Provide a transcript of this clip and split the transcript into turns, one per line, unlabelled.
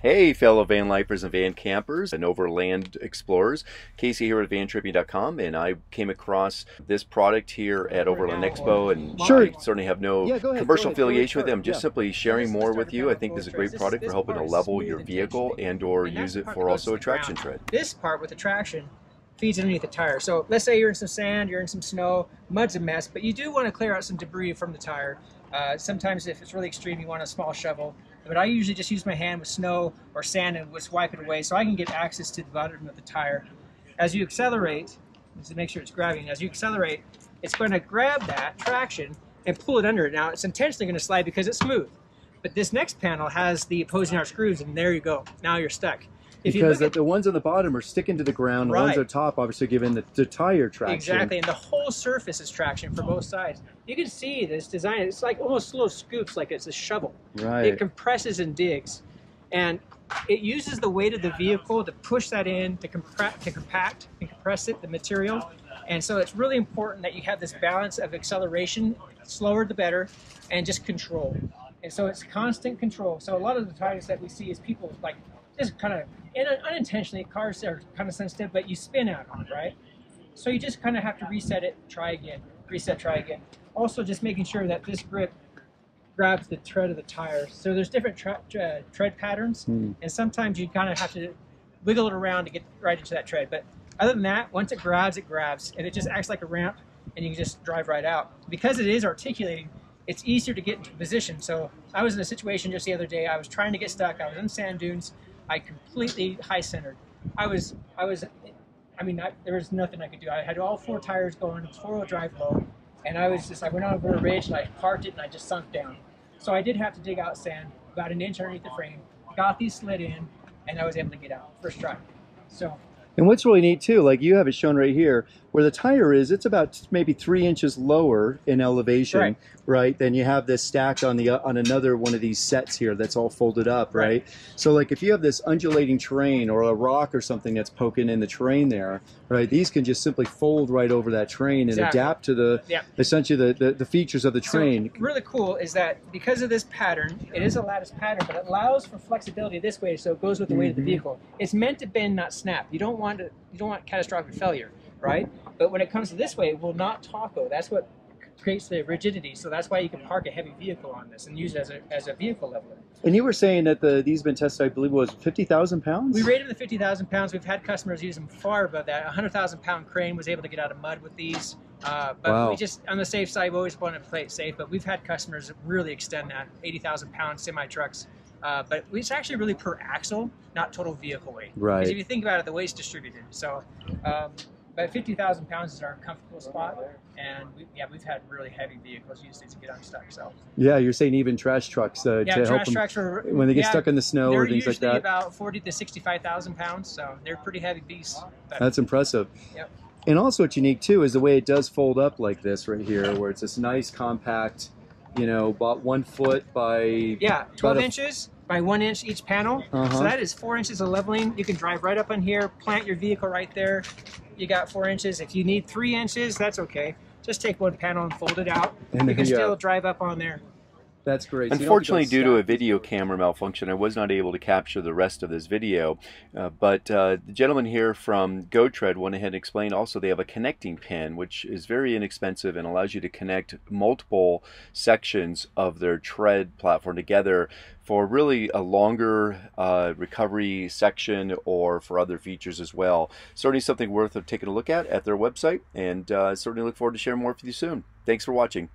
Hey, fellow van lifers and van campers and overland explorers. Casey here at VanTripping.com, and I came across this product here at Overland Expo, and
Sure.
I certainly have no commercial affiliation with them. Just simply sharing more with you. I think this is a great product for helping to level your vehicle and/or use it for also a traction tread.
This part with the traction feeds underneath the tire. So let's say you're in some sand, you're in some snow, mud's a mess, but you do want to clear out some debris from the tire. Sometimes if it's really extreme, you want a small shovel. But I usually just use my hand with snow or sand and just wipe it away so I can get access to the bottom of the tire. As you accelerate, to make sure it's grabbing, as you accelerate, it's going to grab that traction and pull it under it. Now, it's intentionally going to slide because it's smooth. But this next panel has the opposing arc screws, and there you go. Now you're stuck.
Because the ones on the bottom are sticking to the ground, the ones on top obviously giving the tire traction.
Exactly, and the whole surface is traction for both sides. You can see this design, it's like almost little scoops, like it's a shovel.
Right.
It compresses and digs. And it uses the weight of the vehicle to push that in, to compact and compress it, the material. And so it's really important that you have this balance of acceleration, slower the better, and just control. And so it's constant control. So a lot of the tires that we see is people like just kind of, unintentionally, cars are kind of sensitive, but you spin out on it, right? So you just kind of have to reset it, try again, reset, try again. Also just making sure that this grip grabs the tread of the tire. So there's different tread patterns, and sometimes you kind of have to wiggle it around to get right into that tread. But other than that, once it grabs, and it just acts like a ramp, and you can just drive right out. Because it is articulating, it's easier to get into position. So I was in a situation just the other day, I was trying to get stuck, I was in sand dunes, I completely high-centered. I mean, there was nothing I could do. I had all four tires going, it was four-wheel drive low, and I went over a ridge and I parked it and I just sunk down. So I did have to dig out sand, about an inch underneath the frame, got these slid in, and I was able to get out, first try. So.
And what's really neat too, like you have it shown right here, where the tire is, it's about maybe 3 inches lower in elevation, right? Then you have this stacked on another one of these sets here that's all folded up, right? So like if you have this undulating terrain or a rock or something that's poking in the terrain there, right? These can just simply fold right over that terrain and adapt to the essentially the features of the terrain.
So really cool is that because of this pattern, it is a lattice pattern, but it allows for flexibility this way, so it goes with the weight of the vehicle. It's meant to bend, not snap. You don't want catastrophic failure, right? But when it comes to this way, it will not taco. That's what creates the rigidity. So that's why you can park a heavy vehicle on this and use it as a vehicle leveler.
And you were saying that these have been tested, I believe, was 50,000 pounds?
We rated them to 50,000 pounds. We've had customers use them far above that. A 100,000-pound crane was able to get out of mud with these. But we just, on the safe side, we always want to play it safe. But we've had customers really extend that, 80,000-pound semi-trucks. But it's actually really per axle, not total vehicle weight.
Right.
Because if you think about it, the weight's distributed. So, but 50,000 pounds is our comfortable spot, and we've had really heavy vehicles use these to get unstuck. So.
Yeah, you're saying even trash trucks to help them when they get stuck in the snow or things like that.
They're usually about 40 to 65,000 pounds, so they're pretty heavy beasts. But,
that's impressive.
Yep.
And also what's unique too is the way it does fold up like this right here, where it's this nice compact, you know, about 1 foot by
12 inches. By 1 inch each panel. So that is 4 inches of leveling. You can drive right up on here, plant your vehicle right there. You got 4 inches. If you need 3 inches, that's okay. Just take one panel and fold it out. And you can still drive up on there.
That's great.
Unfortunately, due to a video camera malfunction, I was not able to capture the rest of this video. But the gentleman here from GoTreads went ahead and explained also they have a connecting pin, which is very inexpensive and allows you to connect multiple sections of their tread platform together for really a longer recovery section or for other features as well. Certainly something worth taking a look at their website, and certainly look forward to sharing more with you soon. Thanks for watching.